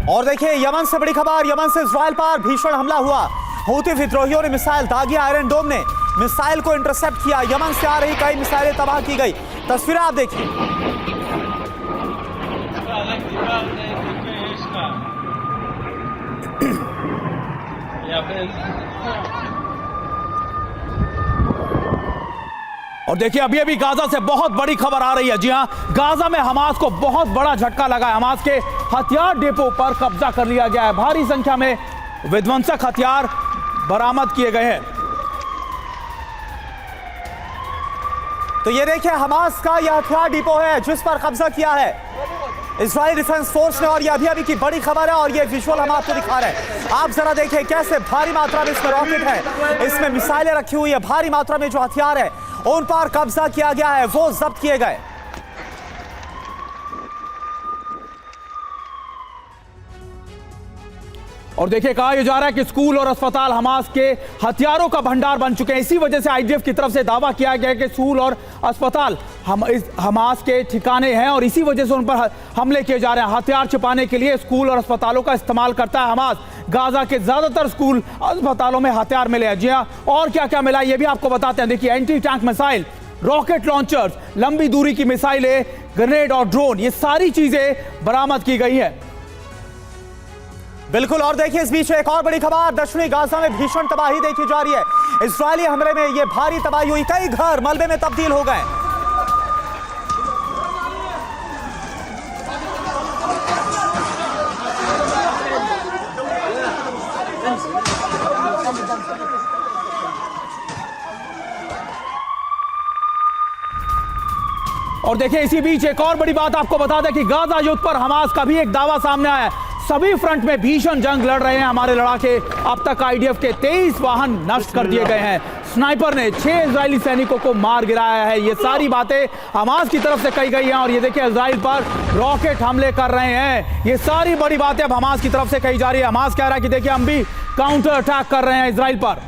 और देखिए यमन से बड़ी खबर, यमन से इजराइल पर भीषण हमला हुआ। हूती विद्रोहियों ने मिसाइल दागी, आयरन डोम ने मिसाइल को इंटरसेप्ट किया। यमन से आ रही कई मिसाइलें तबाह की गई। तस्वीरें आप देखिए। और देखिए अभी अभी गाजा से बहुत बड़ी खबर आ रही है। जी हां, गाजा में हमास को बहुत बड़ा झटका लगा है। हमास के हथियार डिपो पर कब्जा कर लिया गया है। भारी संख्या में विध्वंसक हथियार बरामद किए गए हैं। तो ये देखिए हमास का यह हथियार डिपो है जिस पर कब्जा किया है इजराइल डिफेंस फोर्स ने। और ये अभी अभी की बड़ी खबर है और ये विजुअल हम आपको दिखा रहे हैं। आप जरा देखिए कैसे भारी मात्रा में इसमें रॉकेट है, इसमें मिसाइलें रखी हुई है। भारी मात्रा में जो हथियार है उन पर कब्जा किया गया है, वो जब्त किए गए। और देखिए कहा यह जा रहा है कि स्कूल और अस्पताल हमास के हथियारों का भंडार बन चुके हैं। इसी वजह से आईडीएफ की तरफ से दावा किया गया है कि स्कूल और अस्पताल हमास के ठिकाने हैं और इसी वजह से उन पर हमले किए जा रहे हैं। हथियार छिपाने के लिए स्कूल और अस्पतालों का इस्तेमाल करता है हमास। गाजा के ज्यादातर स्कूल अस्पतालों में हथियार मिले हैं। जी हाँ, और क्या क्या मिला ये भी आपको बताते हैं। देखिए anti tank missile, rocket launchers, लंबी दूरी की मिसाइलें, ग्रेनेड और ड्रोन, ये सारी चीजें बरामद की गई है। बिल्कुल। और देखिए इस बीच एक और बड़ी खबर, दक्षिणी गाजा में भीषण तबाही देखी जा रही है। इजरायली हमले में ये भारी तबाही हुई, कई घर मलबे में तब्दील हो गए। और देखिए इसी बीच एक और बड़ी बात आपको बता दें कि गाजा युद्ध पर हमास का भी एक दावा सामने आया है। सभी फ्रंट में भीषण जंग लड़ रहे हैं हमारे लड़ाके। अब तक आईडीएफ के 23 वाहन नष्ट कर दिए गए हैं। स्नाइपर ने 6 इजरायली सैनिकों को मार गिराया है। ये सारी बातें हमास की तरफ से कही गई हैं। और ये देखिए इजराइल पर रॉकेट हमले कर रहे हैं। ये सारी बड़ी बातें अब हमास की तरफ से कही जा रही है। हमास कह रहा है कि देखिए हम भी काउंटर अटैक कर रहे हैं इजराइल पर।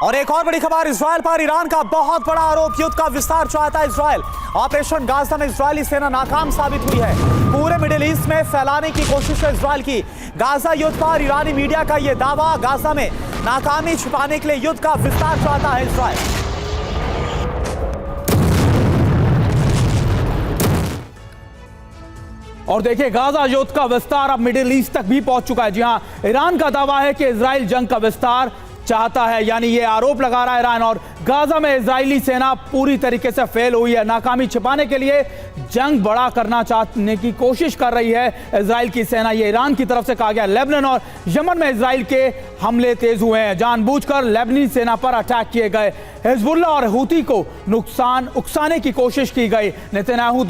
और एक और बड़ी खबर, इजराइल पर ईरान का बहुत बड़ा आरोप, युद्ध का विस्तार चाहता है इजराइल। ऑपरेशन गाजा में इजरायली सेना नाकाम साबित हुई है। पूरे मिडिल ईस्ट में फैलाने की कोशिश है इजराइल की। गाजा युद्ध पर ईरानी मीडिया का यह दावा, गाजा में नाकामी छिपाने के लिए युद्ध का विस्तार चाहता है इजराइल। और देखिए गाजा युद्ध का विस्तार अब मिडिल ईस्ट तक भी पहुंच चुका है। जी हां, ईरान का दावा है कि इजराइल जंग का विस्तार चाहता है, यानी ये आरोप लगा रहा है ईरान। और गाजा में इजरायली सेना पूरी तरीके से फेल हुई है। नाकामी छिपाने के लिए जंग बड़ा करना चाहने की कोशिश कर रही है इजराइल की सेना, ये ईरान की तरफ से कहा गया। लेबनान और यमन में इजराइल के हमले तेज हुए हैं। जानबूझकर लेबनी सेना पर अटैक किए गए। हिजबुल्ला और हूती को नुकसान उकसाने की कोशिश की गई। नेतन्याहू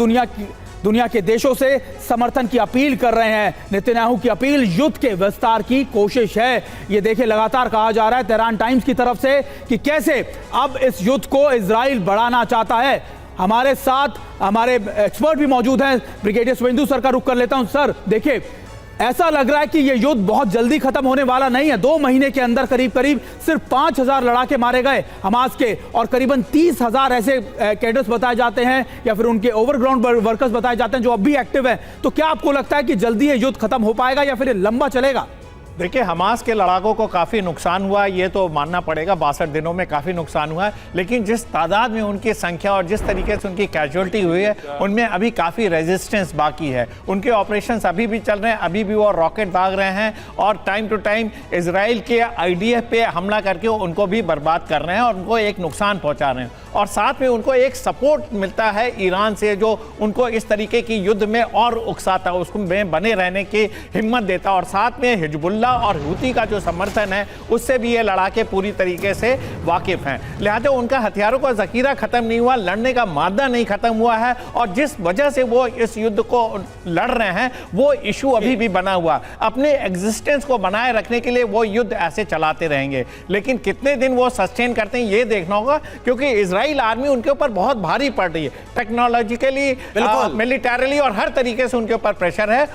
दुनिया के देशों से समर्थन की अपील कर रहे हैं। नेतन्याहू की अपील युद्ध के विस्तार की कोशिश है। ये देखिए लगातार कहा जा रहा है तेहरान टाइम्स की तरफ से कि कैसे अब इस युद्ध को इजराइल बढ़ाना चाहता है। हमारे साथ हमारे एक्सपर्ट भी मौजूद हैं। ब्रिगेडियर शुभेंदु सर का रुख कर लेता हूं। सर देखिए ऐसा लग रहा है कि ये युद्ध बहुत जल्दी खत्म होने वाला नहीं है। 2 महीने के अंदर करीब करीब सिर्फ 5000 लड़ाके मारे गए हमास के और करीबन 30,000 ऐसे कैडर्स बताए जाते हैं या फिर उनके ओवरग्राउंड वर्कर्स बताए जाते हैं जो अब भी एक्टिव हैं। तो क्या आपको लगता है कि जल्दी ये युद्ध खत्म हो पाएगा या फिर ये लंबा चलेगा? देखिए हमास के लड़ाकों को काफ़ी नुकसान हुआ, ये तो मानना पड़ेगा। 62 दिनों में काफ़ी नुकसान हुआ है, लेकिन जिस तादाद में उनकी संख्या और जिस तरीके से उनकी कैजुअल्टी हुई है उनमें अभी काफ़ी रेजिस्टेंस बाकी है। उनके ऑपरेशंस अभी भी चल रहे हैं, अभी भी वो रॉकेट दाग रहे हैं और टाइम टू टाइम इजराइल के आईडीएफ पे हमला करके उनको भी बर्बाद कर रहे हैं और उनको एक नुकसान पहुँचा रहे हैं। और साथ में उनको एक सपोर्ट मिलता है ईरान से जो उनको इस तरीके की युद्ध में और उकसाता, उसको में बने रहने की हिम्मत देता। और साथ में हिजबुल्ला और हूती का जो समर्थन है उससे भी ये लड़ाके पूरी तरीके से वाकिफ हैं। लिहाजा उनका हथियारों का जखीरा खत्म नहीं हुआ, लड़ने का मादा नहीं खत्म हुआ है और जिस वजह से वो इस युद्ध को लड़ रहे हैं वो इशू अभी भी बना हुआ। अपने एग्जिस्टेंस को बनाए रखने के लिए वो युद्ध ऐसे चलाते रहेंगे, लेकिन कितने दिन वो सस्टेन करते हैं ये देखना होगा, क्योंकि इजराइल आर्मी उनके ऊपर बहुत भारी पड़ रही है। टेक्नोलॉजिकली, मिलिटरीली और हर तरीके से उनके ऊपर प्रेशर है